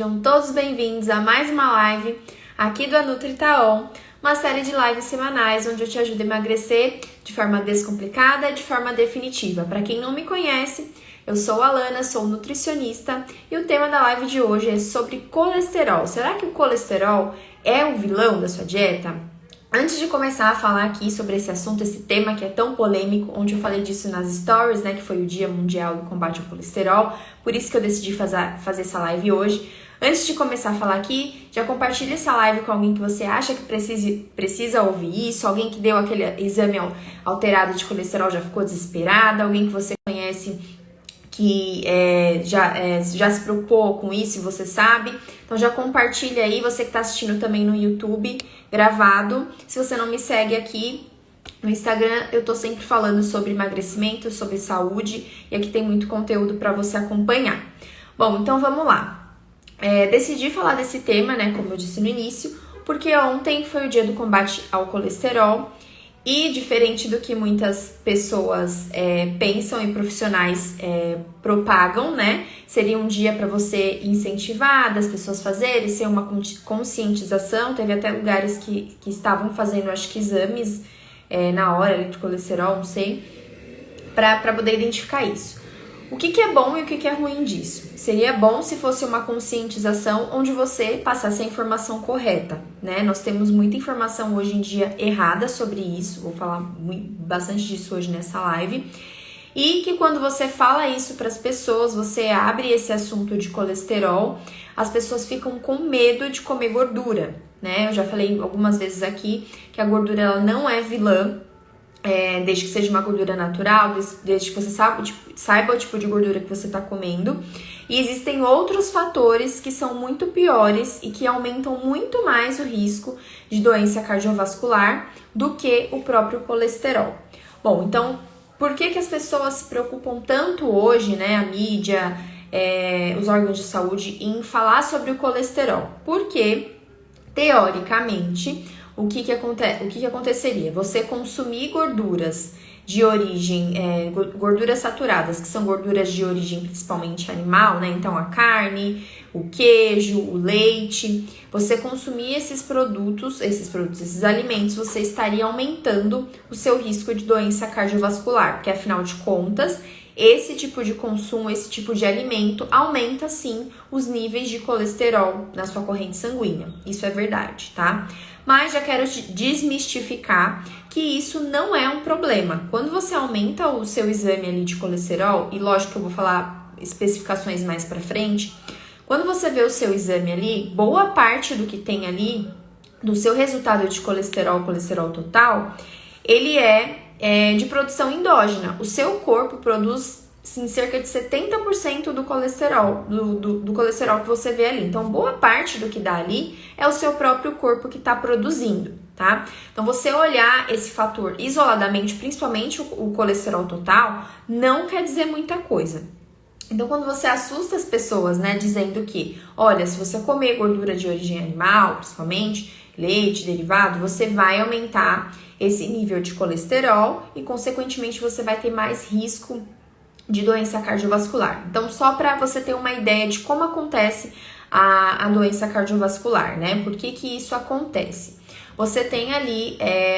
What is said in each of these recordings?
Sejam todos bem-vindos a mais uma live aqui do Anutri Taon, uma série de lives semanais onde eu te ajudo a emagrecer de forma descomplicada e de forma definitiva. Para quem não me conhece, eu sou a Alana, sou nutricionista e o tema da live de hoje é sobre colesterol. Será que o colesterol é o vilão da sua dieta? Antes de começar a falar aqui sobre esse assunto, esse tema que é tão polêmico, onde eu falei disso nas stories, né, que foi o Dia Mundial do Combate ao Colesterol, por isso que eu decidi fazer essa live hoje. Antes de começar a falar aqui, já compartilha essa live com alguém que você acha que precisa ouvir isso, alguém que deu aquele exame alterado de colesterol já ficou desesperada, alguém que você conhece que já se preocupou com isso e você sabe. Então já compartilha aí, você que está assistindo também no YouTube, gravado. Se você não me segue aqui no Instagram, eu tô sempre falando sobre emagrecimento, sobre saúde, e aqui tem muito conteúdo para você acompanhar. Bom, então vamos lá. Decidi falar desse tema, né, como eu disse no início, porque ontem foi o dia do combate ao colesterol. E diferente do que muitas pessoas pensam e profissionais propagam, né? Seria um dia para você incentivar as pessoas fazerem, ser uma conscientização. Teve até lugares que estavam fazendo, acho que exames na hora de colesterol, não sei, para poder identificar isso. O que é bom e o que é ruim disso? Seria bom se fosse uma conscientização onde você passasse a informação correta, né? Nós temos muita informação hoje em dia errada sobre isso, vou falar bastante disso hoje nessa live. E que quando você fala isso para as pessoas, você abre esse assunto de colesterol, as pessoas ficam com medo de comer gordura, né? Eu já falei algumas vezes aqui que a gordura ela não é vilã, desde que seja uma gordura natural, desde que você saiba o tipo de gordura que você está comendo. E existem outros fatores que são muito piores e que aumentam muito mais o risco de doença cardiovascular do que o próprio colesterol. Bom, então, por que as pessoas se preocupam tanto hoje, né, a mídia, os órgãos de saúde, em falar sobre o colesterol? Porque, teoricamente, o que aconteceria? Você consumir gorduras de origem, gorduras saturadas, que são gorduras de origem principalmente animal, né? Então a carne, o queijo, o leite, você consumir esses alimentos, você estaria aumentando o seu risco de doença cardiovascular, porque afinal de contas, esse tipo de consumo, esse tipo de alimento aumenta sim os níveis de colesterol na sua corrente sanguínea. Isso é verdade, tá? Mas já quero desmistificar que isso não é um problema. Quando você aumenta o seu exame ali de colesterol, e lógico que eu vou falar especificações mais pra frente, quando você vê o seu exame ali, boa parte do que tem ali, do seu resultado de colesterol total, ele é de produção endógena. O seu corpo produz sim, cerca de 70% do colesterol, do colesterol que você vê ali. Então, boa parte do que dá ali é o seu próprio corpo que está produzindo, tá? Então, você olhar esse fator isoladamente, principalmente o colesterol total, não quer dizer muita coisa. Então, quando você assusta as pessoas, né, dizendo que, olha, se você comer gordura de origem animal, principalmente leite, derivado, você vai aumentar esse nível de colesterol e, consequentemente, você vai ter mais risco de doença cardiovascular. Então, só para você ter uma ideia de como acontece a doença cardiovascular, né? Por que isso acontece? Você tem ali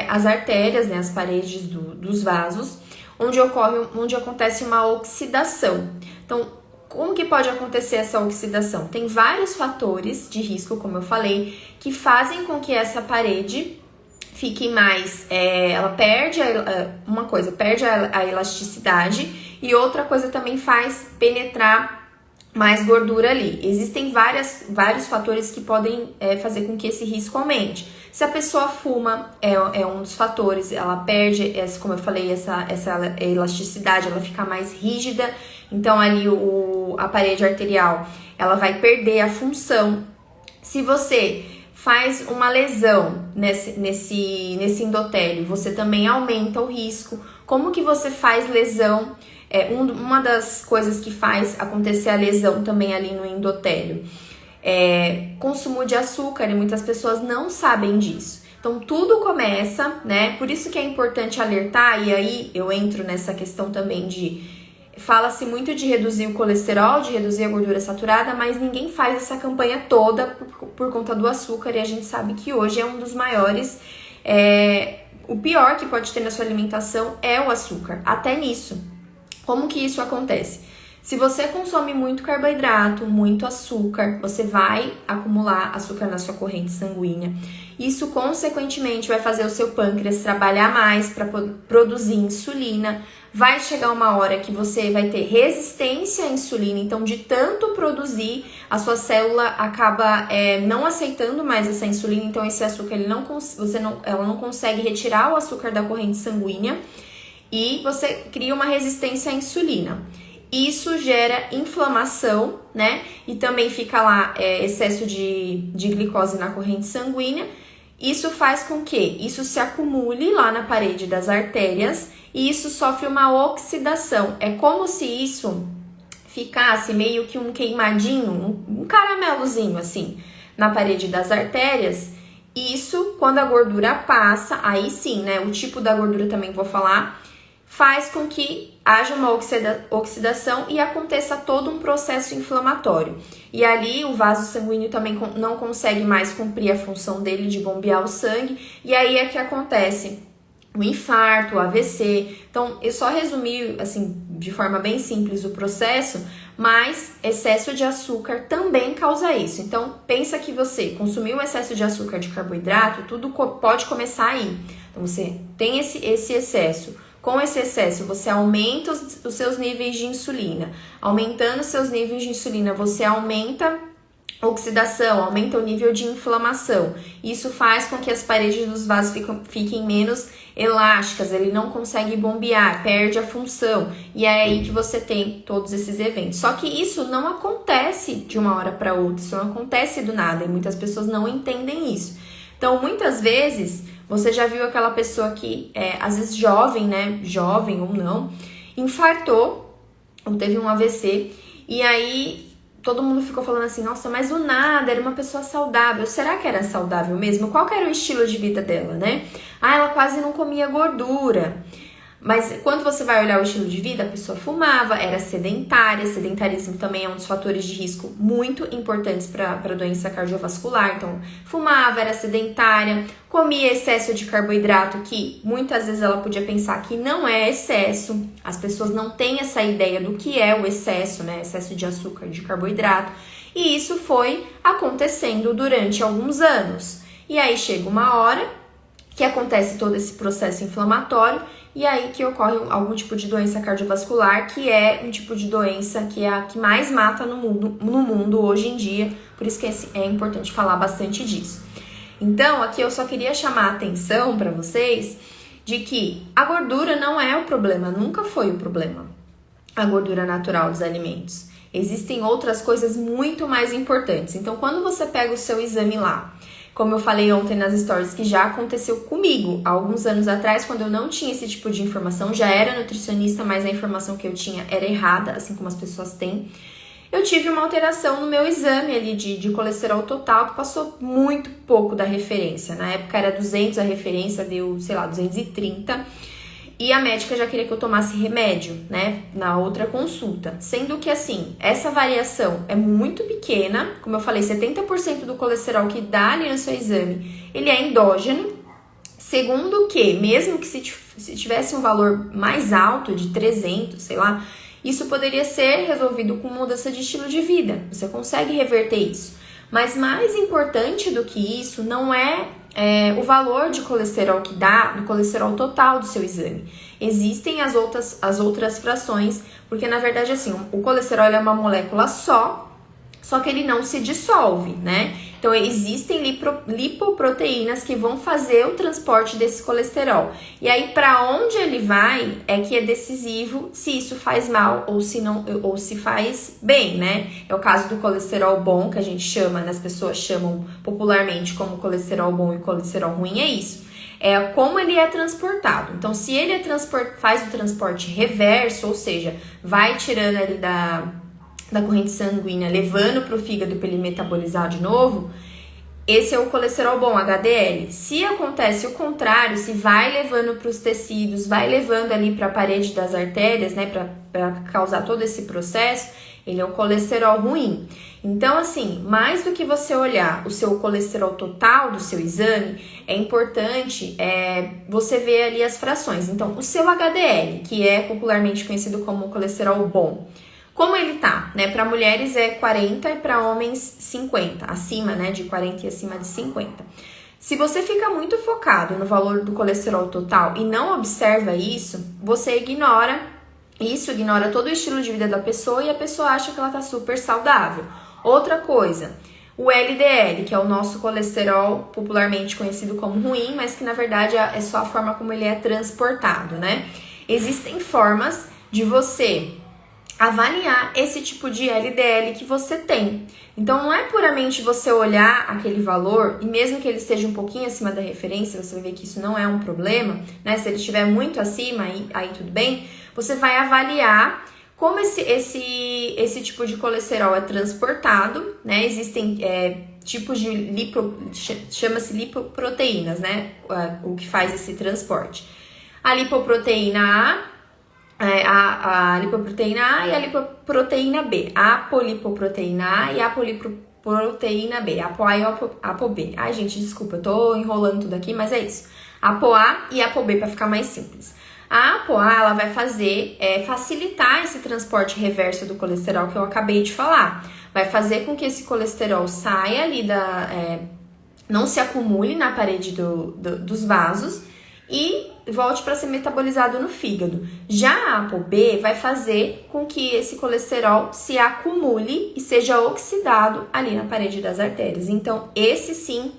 as artérias, né? As paredes dos vasos, onde acontece uma oxidação. Então, como que pode acontecer essa oxidação? Tem vários fatores de risco, como eu falei, que fazem com que essa parede fique mais, ela perde perde a elasticidade, e outra coisa também faz penetrar mais gordura ali. Existem vários fatores que podem fazer com que esse risco aumente. Se a pessoa fuma, é um dos fatores, ela perde, como eu falei, essa elasticidade, ela fica mais rígida, então ali a parede arterial, ela vai perder a função. Se você faz uma lesão nesse endotélio, você também aumenta o risco. Como que você faz lesão? Uma das coisas que faz acontecer a lesão também ali no endotélio consumo de açúcar, e muitas pessoas não sabem disso. Então, tudo começa, né? Por isso que é importante alertar, e aí eu entro nessa questão também de Fala-se muito de reduzir o colesterol, de reduzir a gordura saturada, mas ninguém faz essa campanha toda por conta do açúcar, e a gente sabe que hoje é um dos maiores, o pior que pode ter na sua alimentação é o açúcar, até nisso. Como que isso acontece? Se você consome muito carboidrato, muito açúcar, você vai acumular açúcar na sua corrente sanguínea. Isso, consequentemente, vai fazer o seu pâncreas trabalhar mais para produzir insulina. Vai chegar uma hora que você vai ter resistência à insulina, então de tanto produzir, a sua célula acaba não aceitando mais essa insulina, então esse açúcar ela não consegue retirar o açúcar da corrente sanguínea e você cria uma resistência à insulina. Isso gera inflamação, né? E também fica lá excesso de glicose na corrente sanguínea. Isso faz com que isso se acumule lá na parede das artérias e isso sofre uma oxidação. É como se isso ficasse meio que um queimadinho, um caramelozinho assim, na parede das artérias. Isso, quando a gordura passa, aí sim, né? O tipo da gordura também vou falar, faz com que haja uma oxidação e aconteça todo um processo inflamatório. E ali o vaso sanguíneo também não consegue mais cumprir a função dele de bombear o sangue, e aí é que acontece o infarto, o AVC. Então, eu só resumi, assim, de forma bem simples o processo, mas excesso de açúcar também causa isso. Então, pensa que você consumiu excesso de açúcar, de carboidrato, tudo pode começar aí. Então, você tem esse excesso. Com esse excesso, você aumenta os seus níveis de insulina. Aumentando os seus níveis de insulina, você aumenta a oxidação, aumenta o nível de inflamação. Isso faz com que as paredes dos vasos fiquem menos elásticas, ele não consegue bombear, perde a função. E é aí que você tem todos esses eventos. Só que isso não acontece de uma hora para outra, isso não acontece do nada, e muitas pessoas não entendem isso. Então, muitas vezes, você já viu aquela pessoa que, às vezes jovem, né, jovem ou não, infartou ou teve um AVC, e aí todo mundo ficou falando assim, nossa, mas do nada, era uma pessoa saudável. Será que era saudável mesmo? Qual que era o estilo de vida dela, né? Ah, ela quase não comia gordura. Mas quando você vai olhar o estilo de vida, a pessoa fumava, era sedentária. Sedentarismo também é um dos fatores de risco muito importantes para a doença cardiovascular. Então, fumava, era sedentária, comia excesso de carboidrato, que muitas vezes ela podia pensar que não é excesso. As pessoas não têm essa ideia do que é o excesso, né? Excesso de açúcar, de carboidrato. E isso foi acontecendo durante alguns anos. E aí chega uma hora que acontece todo esse processo inflamatório, e aí que ocorre algum tipo de doença cardiovascular, que é um tipo de doença que é a que mais mata no mundo hoje em dia, por isso que é importante falar bastante disso. Então, aqui eu só queria chamar a atenção para vocês de que a gordura não é o problema, nunca foi o problema, a gordura natural dos alimentos. Existem outras coisas muito mais importantes. Então, quando você pega o seu exame lá, como eu falei ontem nas stories, que já aconteceu comigo há alguns anos atrás, quando eu não tinha esse tipo de informação, já era nutricionista, mas a informação que eu tinha era errada, assim como as pessoas têm. Eu tive uma alteração no meu exame ali de colesterol total, que passou muito pouco da referência. Na época era 200, a referência deu, sei lá, 230. E a médica já queria que eu tomasse remédio, né, na outra consulta. Sendo que, assim, essa variação é muito pequena. Como eu falei, 70% do colesterol que dá ali no seu exame, ele é endógeno. Segundo que, mesmo que se tivesse um valor mais alto, de 300, sei lá, isso poderia ser resolvido com mudança de estilo de vida. Você consegue reverter isso. Mas mais importante do que isso não é o valor de colesterol que dá, do colesterol total do seu exame. Existem as outras frações, porque na verdade assim, o colesterol é uma molécula só que ele não se dissolve, né? Então existem lipoproteínas que vão fazer o transporte desse colesterol. E aí para onde ele vai é que é decisivo se isso faz mal ou se não, ou se faz bem, né? É o caso do colesterol bom, que a gente chama, né, as pessoas chamam popularmente como colesterol bom e colesterol ruim, é isso. É como ele é transportado. Então se ele faz o transporte reverso, ou seja, vai tirando ali da corrente sanguínea, levando para o fígado para ele metabolizar de novo, esse é o colesterol bom, HDL. Se acontece o contrário, se vai levando para os tecidos, vai levando ali para a parede das artérias, né, para causar todo esse processo, ele é um colesterol ruim. Então, assim, mais do que você olhar o seu colesterol total do seu exame, é importante você ver ali as frações. Então, o seu HDL, que é popularmente conhecido como colesterol bom, como ele tá, né? Para mulheres é 40 e para homens 50, acima, né, de 40 e acima de 50. Se você fica muito focado no valor do colesterol total e não observa isso, você ignora todo o estilo de vida da pessoa e a pessoa acha que ela tá super saudável. Outra coisa, o LDL, que é o nosso colesterol popularmente conhecido como ruim, mas que na verdade é só a forma como ele é transportado, né? Existem formas de você avaliar esse tipo de LDL que você tem. Então, não é puramente você olhar aquele valor, e mesmo que ele esteja um pouquinho acima da referência, você vai ver que isso não é um problema, né? Se ele estiver muito acima, aí tudo bem. Você vai avaliar como esse tipo de colesterol é transportado, né? Existem tipos de chama-se lipoproteínas, né? O que faz esse transporte. A lipoproteína A lipoproteína A e a lipoproteína B. A apolipoproteína A e a apolipoproteína B. ApoA e ApoB. Ai, gente, desculpa, eu tô enrolando tudo aqui, mas é isso. ApoA e ApoB para ficar mais simples. A ApoA, ela vai facilitar esse transporte reverso do colesterol que eu acabei de falar. Vai fazer com que esse colesterol saia ali não se acumule na parede dos vasos e volte para ser metabolizado no fígado. Já a ApoB vai fazer com que esse colesterol se acumule e seja oxidado ali na parede das artérias. Então, esse sim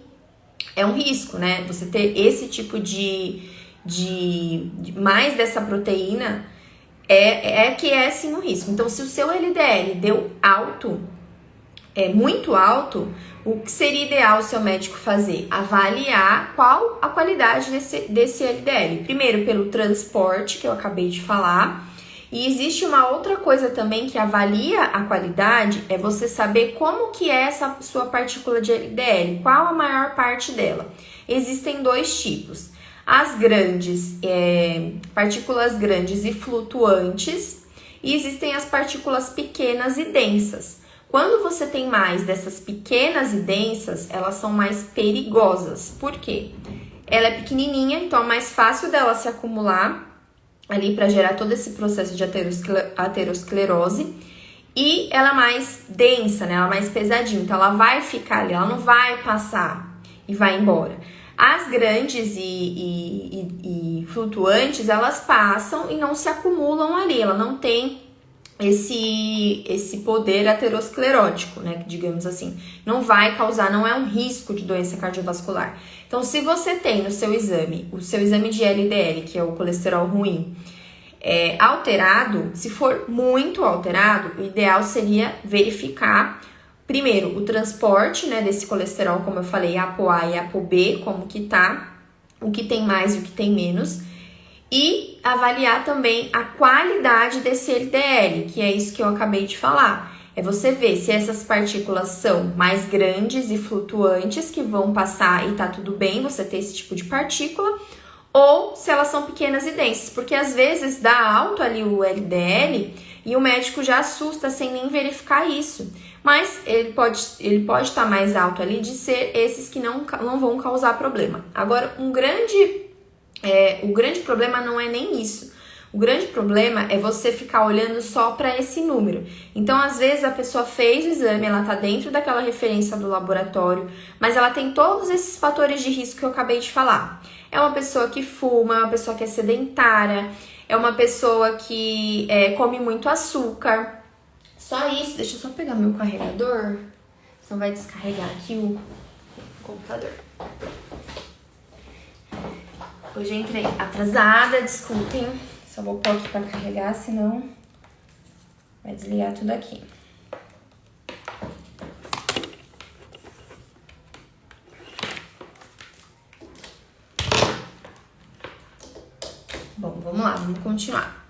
é um risco, né? Você ter esse tipo de mais dessa proteína que é sim um risco. Então, se o seu LDL deu alto, muito alto, o que seria ideal o seu médico fazer? Avaliar qual a qualidade desse LDL. Primeiro, pelo transporte, que eu acabei de falar. E existe uma outra coisa também que avalia a qualidade, é você saber como que é essa sua partícula de LDL, qual a maior parte dela. Existem dois tipos. As grandes, partículas grandes e flutuantes, e existem as partículas pequenas e densas. Quando você tem mais dessas pequenas e densas, elas são mais perigosas. Por quê? Ela é pequenininha, então é mais fácil dela se acumular ali para gerar todo esse processo de aterosclerose. E ela é mais densa, né? Ela é mais pesadinha, então ela vai ficar ali, ela não vai passar e vai embora. As grandes e flutuantes, elas passam e não se acumulam ali, ela não tem esse poder aterosclerótico, né, digamos assim, não vai causar, não é um risco de doença cardiovascular. Então, se você tem no seu exame, o seu exame de LDL, que é o colesterol ruim, alterado, se for muito alterado, o ideal seria verificar, primeiro, o transporte, né, desse colesterol, como eu falei, ApoA e ApoB, como que tá, o que tem mais e o que tem menos, e avaliar também a qualidade desse LDL, que é isso que eu acabei de falar. É você ver se essas partículas são mais grandes e flutuantes, que vão passar e tá tudo bem você ter esse tipo de partícula, ou se elas são pequenas e densas, porque às vezes dá alto ali o LDL e o médico já assusta sem nem verificar isso. Mas ele pode estar mais alto ali de ser esses que não vão causar problema. Agora, o grande problema não é nem isso. O grande problema é você ficar olhando só para esse número. Então, às vezes, a pessoa fez o exame, ela tá dentro daquela referência do laboratório, mas ela tem todos esses fatores de risco que eu acabei de falar. É uma pessoa que fuma, é uma pessoa que é sedentária, é uma pessoa que come muito açúcar. Só isso. Deixa eu só pegar meu carregador, senão vai descarregar aqui o computador. Hoje eu entrei atrasada, desculpem. Só vou pôr aqui pra carregar, senão vai desligar tudo aqui. Bom, vamos lá, vamos continuar.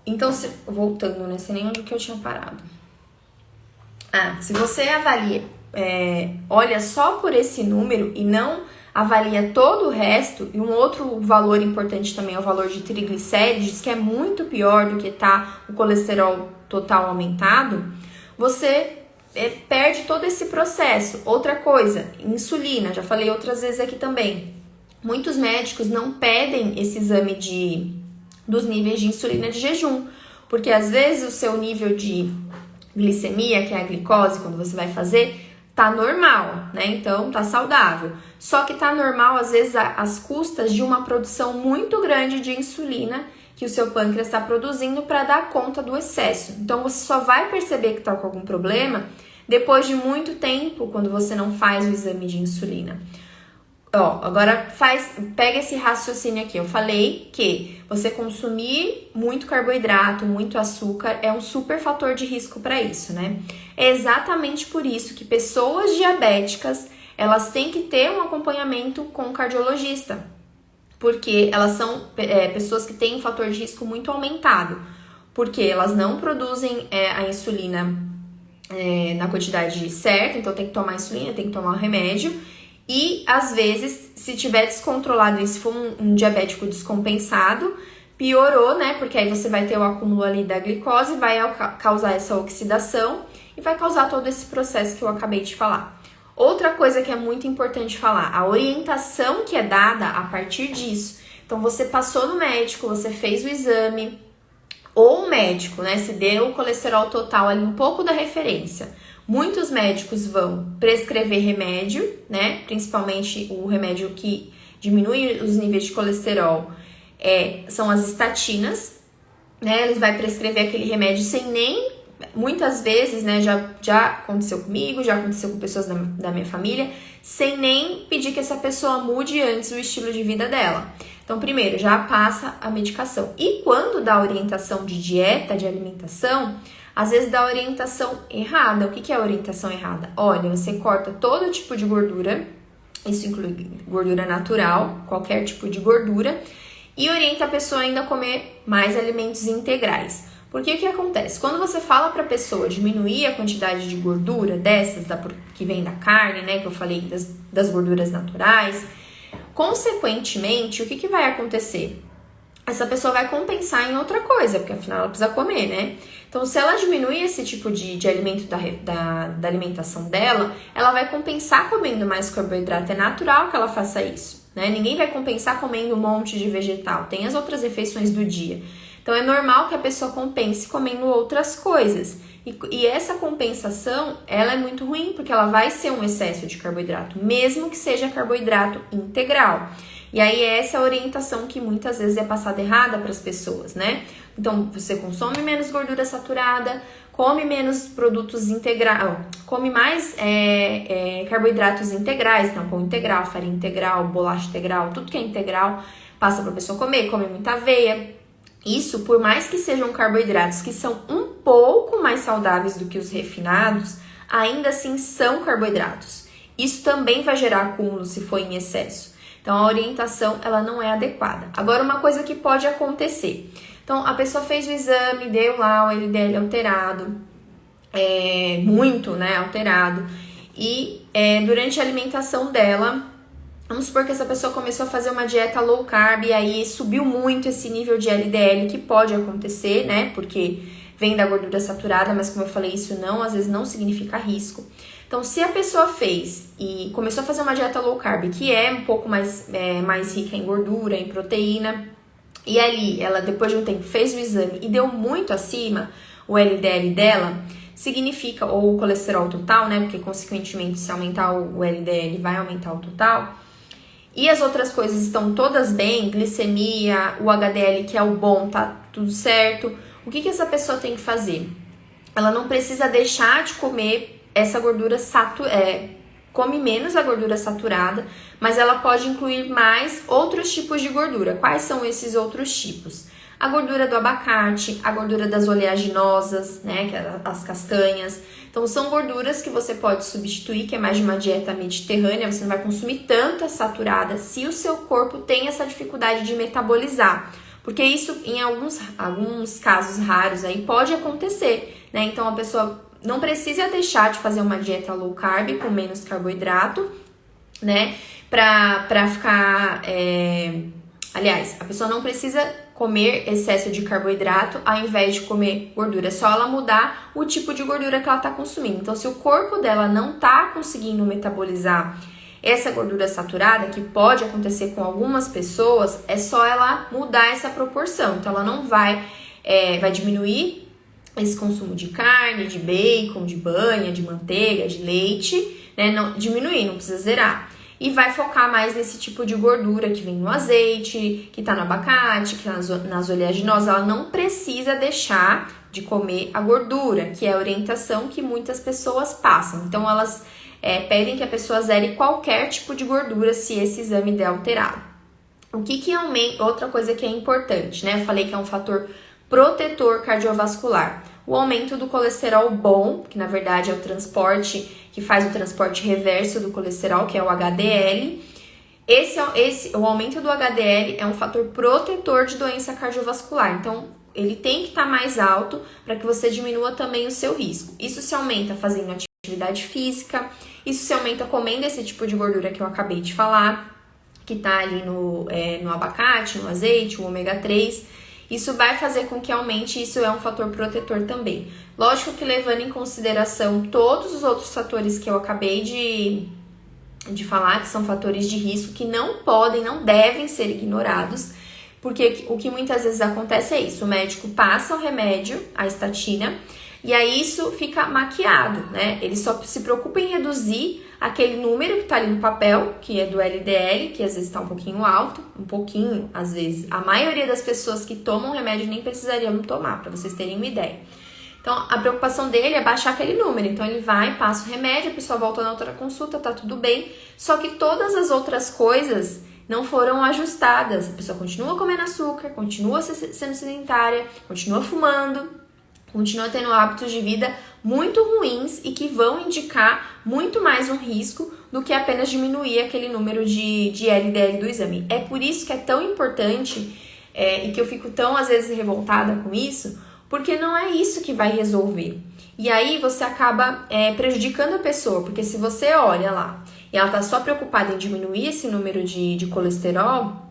Então, voltando, né? Sem nem onde que eu tinha parado. Se você avalia, olha só por esse número e não avalia todo o resto, e um outro valor importante também é o valor de triglicérides, que é muito pior do que tá o colesterol total aumentado, você perde todo esse processo. Outra coisa, insulina, já falei outras vezes aqui também. Muitos médicos não pedem esse exame dos níveis de insulina de jejum, porque às vezes o seu nível de glicemia, que é a glicose, quando você vai fazer, tá normal, né? Então tá saudável. Só que tá normal, às vezes, às custas de uma produção muito grande de insulina que o seu pâncreas está produzindo para dar conta do excesso. Então você só vai perceber que tá com algum problema depois de muito tempo, quando você não faz o exame de insulina. Ó, agora pega esse raciocínio aqui. Eu falei que você consumir muito carboidrato, muito açúcar é um super fator de risco para isso, né? É exatamente por isso que pessoas diabéticas, elas têm que ter um acompanhamento com um cardiologista, porque elas são pessoas que têm um fator de risco muito aumentado, porque elas não produzem a insulina na quantidade certa, então tem que tomar insulina, tem que tomar um remédio. E, às vezes, se tiver descontrolado e se for um diabético descompensado, piorou, né? Porque aí você vai ter o acúmulo ali da glicose, vai causar essa oxidação e vai causar todo esse processo que eu acabei de falar. Outra coisa que é muito importante falar, a orientação que é dada a partir disso. Então, você passou no médico, você fez o exame, ou o médico, né? Se deu o colesterol total ali, um pouco da referência. Muitos médicos vão prescrever remédio, né? Principalmente o remédio que diminui os níveis de colesterol são as estatinas, né? Eles vai prescrever aquele remédio sem nem, muitas vezes, né? Já aconteceu comigo, já aconteceu com pessoas da minha família, sem nem pedir que essa pessoa mude antes o estilo de vida dela. Então, primeiro, já passa a medicação. E quando dá orientação de dieta, de alimentação, às vezes dá orientação errada. O que é a orientação errada? Olha, você corta todo tipo de gordura, isso inclui gordura natural, qualquer tipo de gordura, e orienta a pessoa ainda a comer mais alimentos integrais. Porque o que acontece? Quando você fala para a pessoa diminuir a quantidade de gordura dessas, que vem da carne, né, que eu falei das gorduras naturais, consequentemente, o que vai acontecer? Essa pessoa vai compensar em outra coisa, porque afinal ela precisa comer, né? Então, se ela diminuir esse tipo de alimento da alimentação dela, ela vai compensar comendo mais carboidrato. É natural que ela faça isso, né? Ninguém vai compensar comendo um monte de vegetal. Tem as outras refeições do dia. Então, é normal que a pessoa compense comendo outras coisas. E essa compensação, ela é muito ruim, porque ela vai ser um excesso de carboidrato, mesmo que seja carboidrato integral. E aí, essa é a orientação que muitas vezes é passada errada para as pessoas, né? Então, você consome menos gordura saturada, come menos produtos integrais, come mais carboidratos integrais, então pão integral, farinha integral, bolacha integral, tudo que é integral, passa para a pessoa comer, come muita aveia. Isso, por mais que sejam carboidratos que são um pouco mais saudáveis do que os refinados, ainda assim são carboidratos. Isso também vai gerar acúmulo se for em excesso. Então, a orientação, ela não é adequada. Agora, uma coisa que pode acontecer. Então, a pessoa fez o exame, deu lá o LDL alterado, muito, né, alterado. E durante a alimentação dela, vamos supor que essa pessoa começou a fazer uma dieta low carb e aí subiu muito esse nível de LDL, que pode acontecer, né, porque vem da gordura saturada, mas como eu falei, isso às vezes não significa risco. Então, se a pessoa fez e começou a fazer uma dieta low carb, que é um pouco mais rica em gordura, em proteína, e ali ela, depois de um tempo, fez o exame e deu muito acima o LDL dela, significa, ou o colesterol total, né? Porque, consequentemente, se aumentar o LDL, vai aumentar o total. E as outras coisas estão todas bem, glicemia, o HDL, que é o bom, tá tudo certo. O que essa pessoa tem que fazer? Ela não precisa deixar de comer essa gordura come menos a gordura saturada, mas ela pode incluir mais outros tipos de gordura. Quais são esses outros tipos? A gordura do abacate, a gordura das oleaginosas, né, que é as castanhas. Então, são gorduras que você pode substituir, que é mais de uma dieta mediterrânea, você não vai consumir tanta saturada se o seu corpo tem essa dificuldade de metabolizar. Porque isso, em alguns casos raros, aí pode acontecer, né? Então, a pessoa não precisa deixar de fazer uma dieta low carb com menos carboidrato, né? Pra ficar... Aliás, a pessoa não precisa comer excesso de carboidrato ao invés de comer gordura. É só ela mudar o tipo de gordura que ela tá consumindo. Então, se o corpo dela não tá conseguindo metabolizar essa gordura saturada, que pode acontecer com algumas pessoas, é só ela mudar essa proporção. Então, ela não vai diminuir esse consumo de carne, de bacon, de banha, de manteiga, de leite, né? Não, diminuir, não precisa zerar. E vai focar mais nesse tipo de gordura que vem no azeite, que tá no abacate, que tá nas oleaginosas. Ela não precisa deixar de comer a gordura, que é a orientação que muitas pessoas passam. Então, elas pedem que a pessoa zere qualquer tipo de gordura se esse exame der alterado. O que aumenta? Outra coisa que é importante, né? Eu falei que é um fator protetor cardiovascular. O aumento do colesterol bom, que na verdade é o transporte, que faz o transporte reverso do colesterol, que é o HDL. O aumento do HDL é um fator protetor de doença cardiovascular. Então, ele tem que estar mais alto para que você diminua também o seu risco. Isso se aumenta fazendo atividade física, isso se aumenta comendo esse tipo de gordura que eu acabei de falar, que está ali no abacate, no azeite, o ômega 3. Isso vai fazer com que aumente, isso é um fator protetor também. Lógico que levando em consideração todos os outros fatores que eu acabei de falar, que são fatores de risco que não podem, não devem ser ignorados, porque o que muitas vezes acontece é isso, o médico passa o remédio, a estatina, e aí isso fica maquiado, né? Ele só se preocupa em reduzir aquele número que tá ali no papel, que é do LDL, que às vezes tá um pouquinho alto, às vezes. A maioria das pessoas que tomam remédio nem precisariam tomar, para vocês terem uma ideia. Então, a preocupação dele é baixar aquele número. Então, ele vai, passa o remédio, a pessoa volta na outra consulta, tá tudo bem. Só que todas as outras coisas não foram ajustadas. A pessoa continua comendo açúcar, continua sendo sedentária, continua fumando, continua tendo hábitos de vida muito ruins e que vão indicar muito mais um risco do que apenas diminuir aquele número de LDL do exame. É por isso que é tão importante e que eu fico tão, às vezes, revoltada com isso, porque não é isso que vai resolver. E aí você acaba prejudicando a pessoa, porque se você olha lá e ela tá só preocupada em diminuir esse número de colesterol,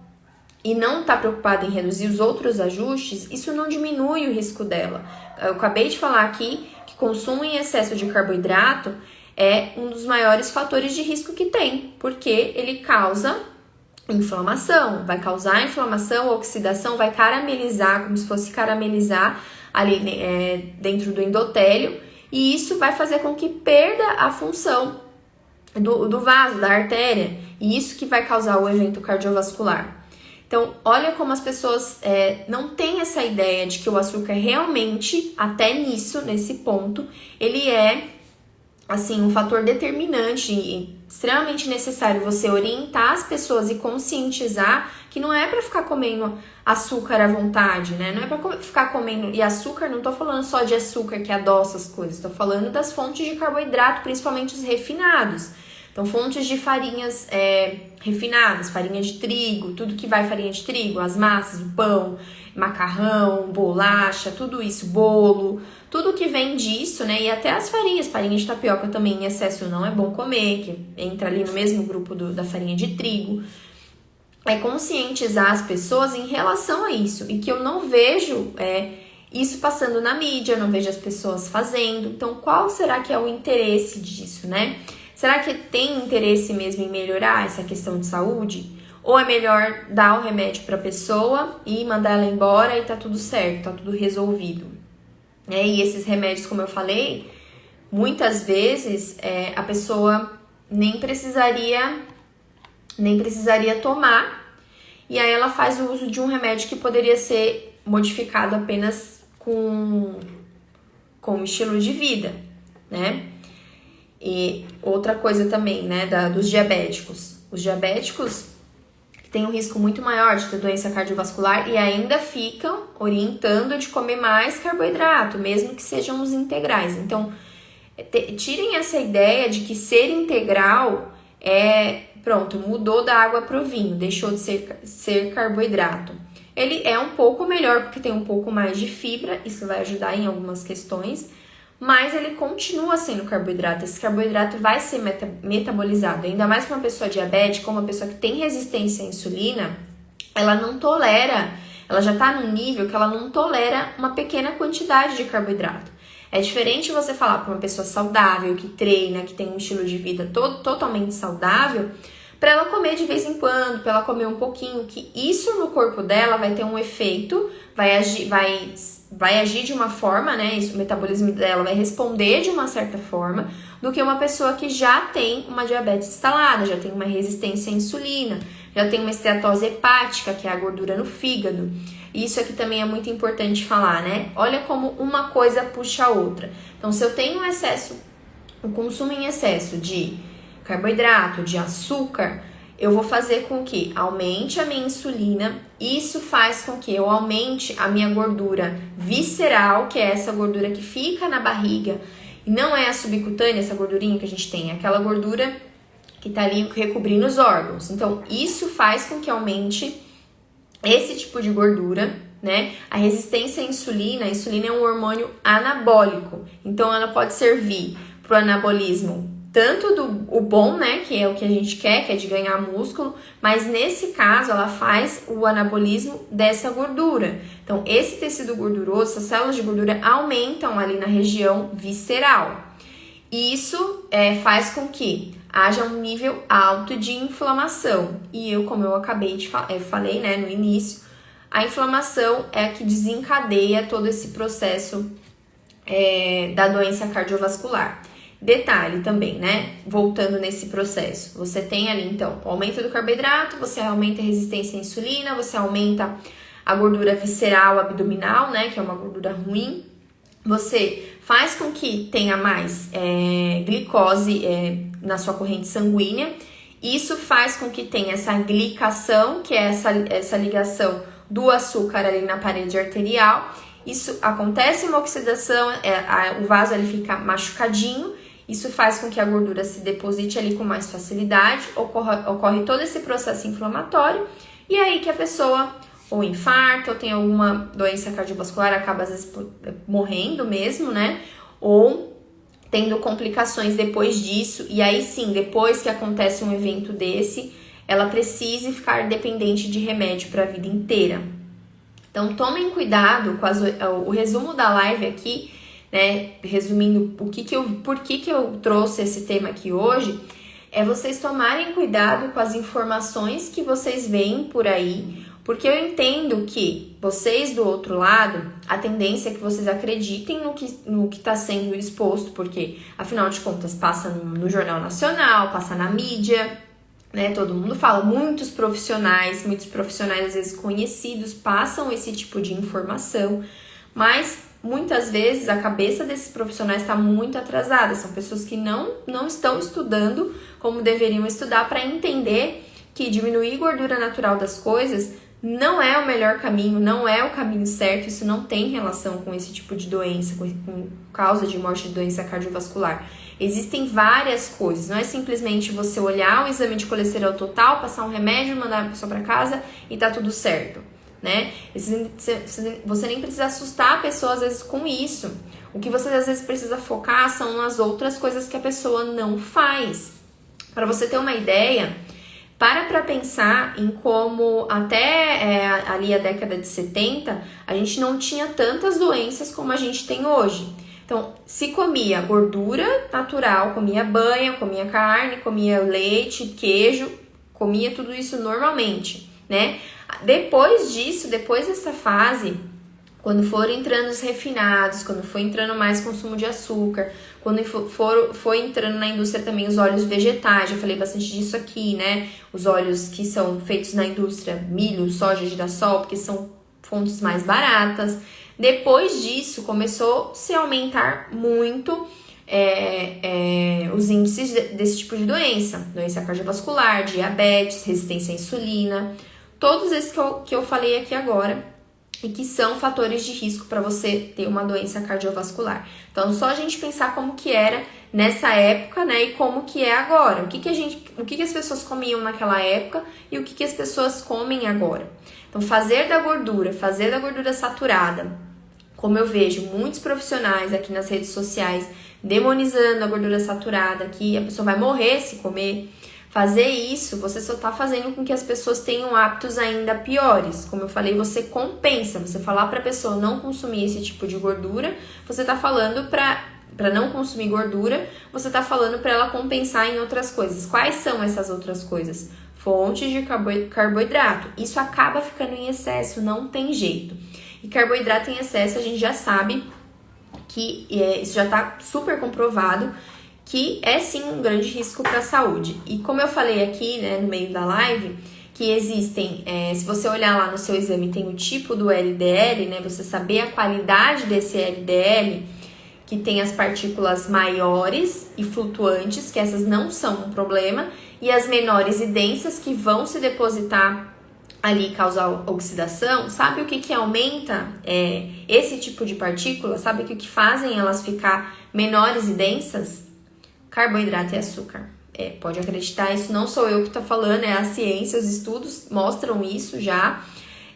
e não está preocupada em reduzir os outros ajustes, isso não diminui o risco dela. Eu acabei de falar aqui que consumo em excesso de carboidrato é um dos maiores fatores de risco que tem, porque ele causa inflamação, vai causar inflamação, oxidação, vai caramelizar, como se fosse caramelizar ali dentro do endotélio, e isso vai fazer com que perda a função do vaso, da artéria, e isso que vai causar o evento cardiovascular. Então, olha como as pessoas não têm essa ideia de que o açúcar realmente, até nesse ponto, ele é, assim, um fator determinante e extremamente necessário você orientar as pessoas e conscientizar que não é para ficar comendo açúcar à vontade, né? Não é para ficar comendo... E açúcar, não tô falando só de açúcar que adoça as coisas, tô falando das fontes de carboidrato, principalmente os refinados. Então, fontes de farinhas refinadas, farinha de trigo, tudo que vai farinha de trigo, as massas, o pão, macarrão, bolacha, tudo isso, bolo, tudo que vem disso, né? E até as farinhas, farinha de tapioca também em excesso não é bom comer, que entra ali no mesmo grupo da farinha de trigo. É conscientizar as pessoas em relação a isso, e que eu não vejo isso passando na mídia, eu não vejo as pessoas fazendo. Então, qual será que é o interesse disso, né? Será que tem interesse mesmo em melhorar essa questão de saúde? Ou é melhor dar o remédio para a pessoa e mandar ela embora e tá tudo certo, tá tudo resolvido? E esses remédios, como eu falei, muitas vezes a pessoa nem precisaria tomar, e aí ela faz o uso de um remédio que poderia ser modificado apenas com o estilo de vida, né? E outra coisa também, né, dos diabéticos. Os diabéticos têm um risco muito maior de ter doença cardiovascular e ainda ficam orientando de comer mais carboidrato, mesmo que sejam os integrais. Então, tirem essa ideia de que ser integral pronto, mudou da água para o vinho, deixou de ser carboidrato. Ele é um pouco melhor porque tem um pouco mais de fibra, isso vai ajudar em algumas questões, mas ele continua sendo carboidrato. Esse carboidrato vai ser metabolizado. Ainda mais para uma pessoa diabética, uma pessoa que tem resistência à insulina, ela não tolera, ela já está num nível que ela não tolera uma pequena quantidade de carboidrato. É diferente você falar para uma pessoa saudável, que treina, que tem um estilo de vida totalmente saudável, para ela comer de vez em quando, para ela comer um pouquinho, que isso no corpo dela vai ter um efeito, vai agir de uma forma, né? Isso, o metabolismo dela vai responder de uma certa forma, do que uma pessoa que já tem uma diabetes instalada, já tem uma resistência à insulina, já tem uma esteatose hepática, que é a gordura no fígado. E isso aqui também é muito importante falar, né? Olha como uma coisa puxa a outra. Então, se eu tenho um consumo em excesso de carboidrato, de açúcar, eu vou fazer com que aumente a minha insulina. Isso faz com que eu aumente a minha gordura visceral, que é essa gordura que fica na barriga, e não é a subcutânea, essa gordurinha que a gente tem, é aquela gordura que tá ali recobrindo os órgãos. Então, isso faz com que aumente esse tipo de gordura, né? A resistência à insulina, a insulina é um hormônio anabólico, então ela pode servir para o anabolismo tanto o bom, né, que é o que a gente quer, que é de ganhar músculo, mas nesse caso ela faz o anabolismo dessa gordura. Então, esse tecido gorduroso, essas células de gordura aumentam ali na região visceral. E isso faz com que haja um nível alto de inflamação. E como eu acabei de falei, né, no início, a inflamação é a que desencadeia todo esse processo da doença cardiovascular. Detalhe também, né? Voltando nesse processo, você tem ali então o aumento do carboidrato, você aumenta a resistência à insulina, você aumenta a gordura visceral abdominal, né? Que é uma gordura ruim. Você faz com que tenha mais glicose na sua corrente sanguínea. Isso faz com que tenha essa glicação, que é essa ligação do açúcar ali na parede arterial. Isso acontece uma oxidação, o vaso ele fica machucadinho. Isso faz com que a gordura se deposite ali com mais facilidade, ocorre todo esse processo inflamatório, e aí que a pessoa ou infarta, ou tem alguma doença cardiovascular, acaba às vezes morrendo mesmo, né? Ou tendo complicações depois disso, e aí sim, depois que acontece um evento desse, ela precisa ficar dependente de remédio para a vida inteira. Então tomem cuidado com o resumo da live aqui, né, resumindo por que eu trouxe esse tema aqui hoje, é vocês tomarem cuidado com as informações que vocês veem por aí, porque eu entendo que vocês do outro lado, a tendência é que vocês acreditem no que está sendo exposto, porque afinal de contas passa no Jornal Nacional, passa na mídia, né, todo mundo fala, muitos profissionais às vezes conhecidos passam esse tipo de informação, mas muitas vezes a cabeça desses profissionais está muito atrasada, são pessoas que não estão estudando como deveriam estudar para entender que diminuir gordura natural das coisas não é o melhor caminho, não é o caminho certo, isso não tem relação com esse tipo de doença, com causa de morte de doença cardiovascular. Existem várias coisas, não é simplesmente você olhar o exame de colesterol total, passar um remédio, mandar a pessoa para casa e tá tudo certo. Né? Você nem precisa assustar a pessoa às vezes com isso. O que você às vezes precisa focar são nas outras coisas que a pessoa não faz. Para você ter uma ideia, para pensar em como até ali a década de 70 a gente não tinha tantas doenças como a gente tem hoje. Então, se comia gordura natural, comia banha, comia carne, comia leite, queijo, comia tudo isso normalmente, né? Depois disso, depois dessa fase, quando foram entrando os refinados, quando foi entrando mais consumo de açúcar, quando foi entrando na indústria também os óleos vegetais, já falei bastante disso aqui, né? Os óleos que são feitos na indústria, milho, soja, girassol, porque são fontes mais baratas. Depois disso, começou a se aumentar muito os índices desse tipo de doença cardiovascular, diabetes, resistência à insulina, todos esses que eu falei aqui agora e que são fatores de risco para você ter uma doença cardiovascular. Então, só a gente pensar como que era nessa época, né, e como que é agora. O que as pessoas comiam naquela época e o que as pessoas comem agora. Então, fazer da gordura saturada como eu vejo muitos profissionais aqui nas redes sociais demonizando a gordura saturada, que a pessoa vai morrer se comer, fazer isso, você só tá fazendo com que as pessoas tenham hábitos ainda piores. Como eu falei, você compensa. Você falar pra pessoa não consumir esse tipo de gordura, você tá falando pra não consumir gordura, você tá falando pra ela compensar em outras coisas. Quais são essas outras coisas? Fontes de carboidrato. Isso acaba ficando em excesso, não tem jeito. E carboidrato em excesso, a gente já sabe que isso já está super comprovado, que é sim um grande risco para a saúde. E como eu falei aqui, né, no meio da live, que existem, se você olhar lá no seu exame, tem o tipo do LDL, né, você saber a qualidade desse LDL, que tem as partículas maiores e flutuantes, que essas não são um problema, e as menores e densas, que vão se depositar ali, causar oxidação. Sabe o que aumenta esse tipo de partícula? Sabe o que fazem elas ficar menores e densas? Carboidrato e açúcar. Pode acreditar, isso não sou eu que tô falando, é a ciência, os estudos mostram isso já.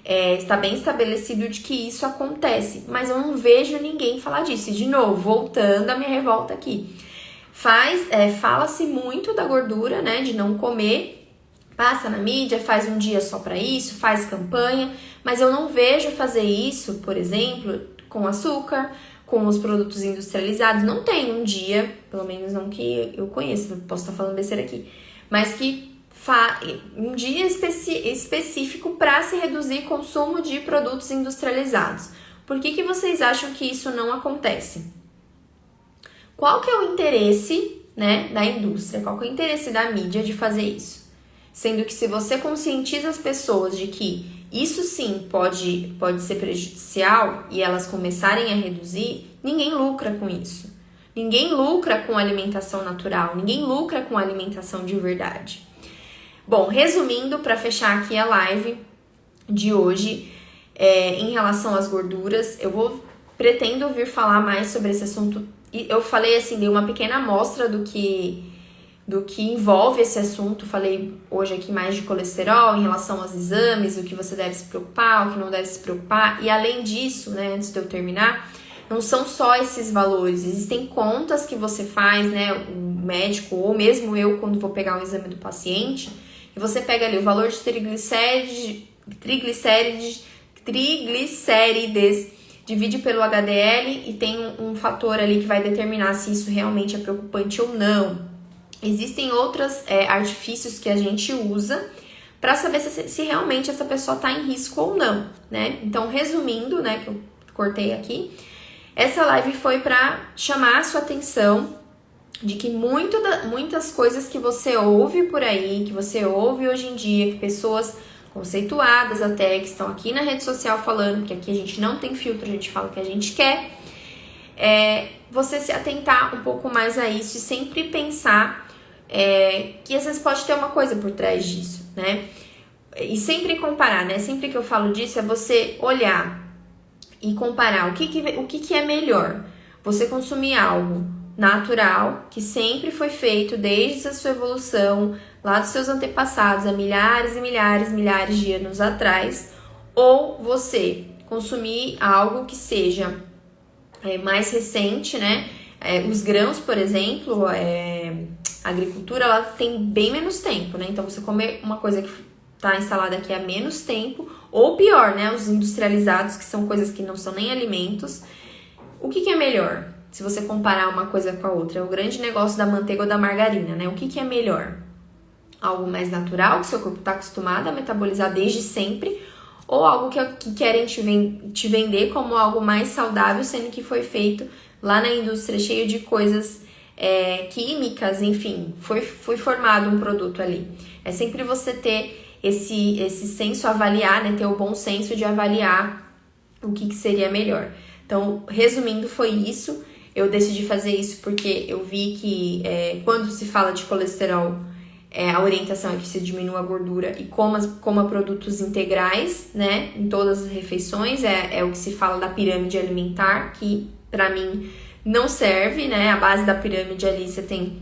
Está bem estabelecido de que isso acontece, mas eu não vejo ninguém falar disso. E de novo, voltando à minha revolta aqui. Fala-se muito da gordura, né, de não comer, passa na mídia, faz um dia só para isso, faz campanha, mas eu não vejo fazer isso, por exemplo, com açúcar, com os produtos industrializados. Não tem um dia, pelo menos não que eu conheça, posso estar falando besteira aqui, mas que um dia específico para se reduzir o consumo de produtos industrializados. Por que vocês acham que isso não acontece? Qual que é o interesse, né, da indústria? Qual que é o interesse da mídia de fazer isso? Sendo que se você conscientiza as pessoas de que isso sim pode ser prejudicial e elas começarem a reduzir, ninguém lucra com isso. Ninguém lucra com alimentação natural, ninguém lucra com alimentação de verdade. Bom, resumindo, para fechar aqui a live de hoje, em relação às gorduras, pretendo vir falar mais sobre esse assunto. Eu falei assim, dei uma pequena amostra do que envolve esse assunto. Falei hoje aqui mais de colesterol, em relação aos exames, o que você deve se preocupar, o que não deve se preocupar. E além disso, né, antes de eu terminar, não são só esses valores, existem contas que você faz, né, o médico ou mesmo eu quando vou pegar o exame do paciente, e você pega ali o valor de triglicérides, divide pelo HDL e tem um fator ali que vai determinar se isso realmente é preocupante ou não. Existem outros artifícios que a gente usa para saber se realmente essa pessoa está em risco ou não, né? Então, resumindo, né, que eu cortei aqui, essa live foi para chamar a sua atenção de que muitas coisas que você ouve por aí, que você ouve hoje em dia, que pessoas conceituadas até, que estão aqui na rede social falando, que aqui a gente não tem filtro, a gente fala o que a gente quer, você se atentar um pouco mais a isso e sempre pensar que às vezes pode ter uma coisa por trás disso, né? E sempre comparar, né? Sempre que eu falo disso é você olhar e comparar o que é melhor. Você consumir algo natural, que sempre foi feito desde a sua evolução, lá dos seus antepassados, há milhares e milhares de anos atrás, ou você consumir algo que seja mais recente, né? Os grãos, por exemplo, a agricultura, ela tem bem menos tempo, né? Então, você comer uma coisa que está instalada aqui há menos tempo, ou pior, né? Os industrializados, que são coisas que não são nem alimentos. O que é melhor? Se você comparar uma coisa com a outra, é o grande negócio da manteiga ou da margarina, né? O que é melhor? Algo mais natural, que seu corpo está acostumado a metabolizar desde sempre, ou algo que querem te vender como algo mais saudável, sendo que foi feito lá na indústria, cheio de coisas químicas, enfim, foi formado um produto ali. É sempre você ter esse senso, avaliar, né? Ter o bom senso de avaliar o que seria melhor. Então, resumindo, foi isso. Eu decidi fazer isso porque eu vi que quando se fala de colesterol, a orientação é que se diminua a gordura e coma produtos integrais, né? Em todas as refeições. É o que se fala da pirâmide alimentar, que pra mim não serve, né? A base da pirâmide ali você tem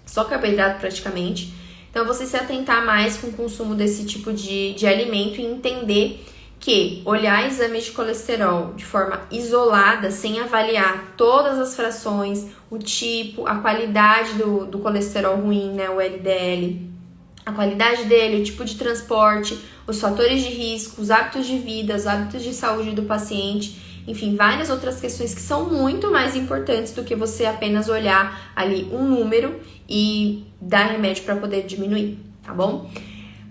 só carboidrato praticamente. Então, você se atentar mais com o consumo desse tipo de alimento e entender que olhar exames de colesterol de forma isolada, sem avaliar todas as frações, o tipo, a qualidade do colesterol ruim, né, o LDL, a qualidade dele, o tipo de transporte, os fatores de risco, os hábitos de vida, os hábitos de saúde do paciente, enfim, várias outras questões que são muito mais importantes do que você apenas olhar ali um número e dar remédio para poder diminuir, tá bom?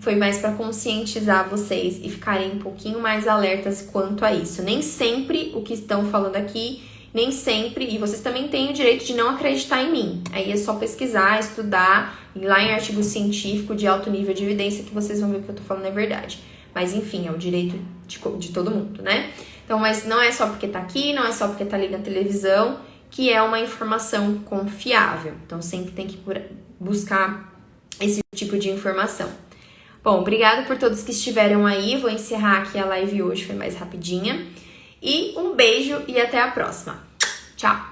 Foi mais para conscientizar vocês e ficarem um pouquinho mais alertas quanto a isso. Nem sempre o que estão falando aqui, nem sempre, e vocês também têm o direito de não acreditar em mim. Aí é só pesquisar, estudar, ir lá em artigo científico de alto nível de evidência que vocês vão ver que o que eu tô falando é verdade. Mas enfim, é o direito de todo mundo, né? Então, mas não é só porque tá aqui, não é só porque tá ali na televisão, que é uma informação confiável. Então, sempre tem que buscar esse tipo de informação. Bom, obrigada por todos que estiveram aí. Vou encerrar aqui a live hoje, foi mais rapidinha. E um beijo e até a próxima. Tchau!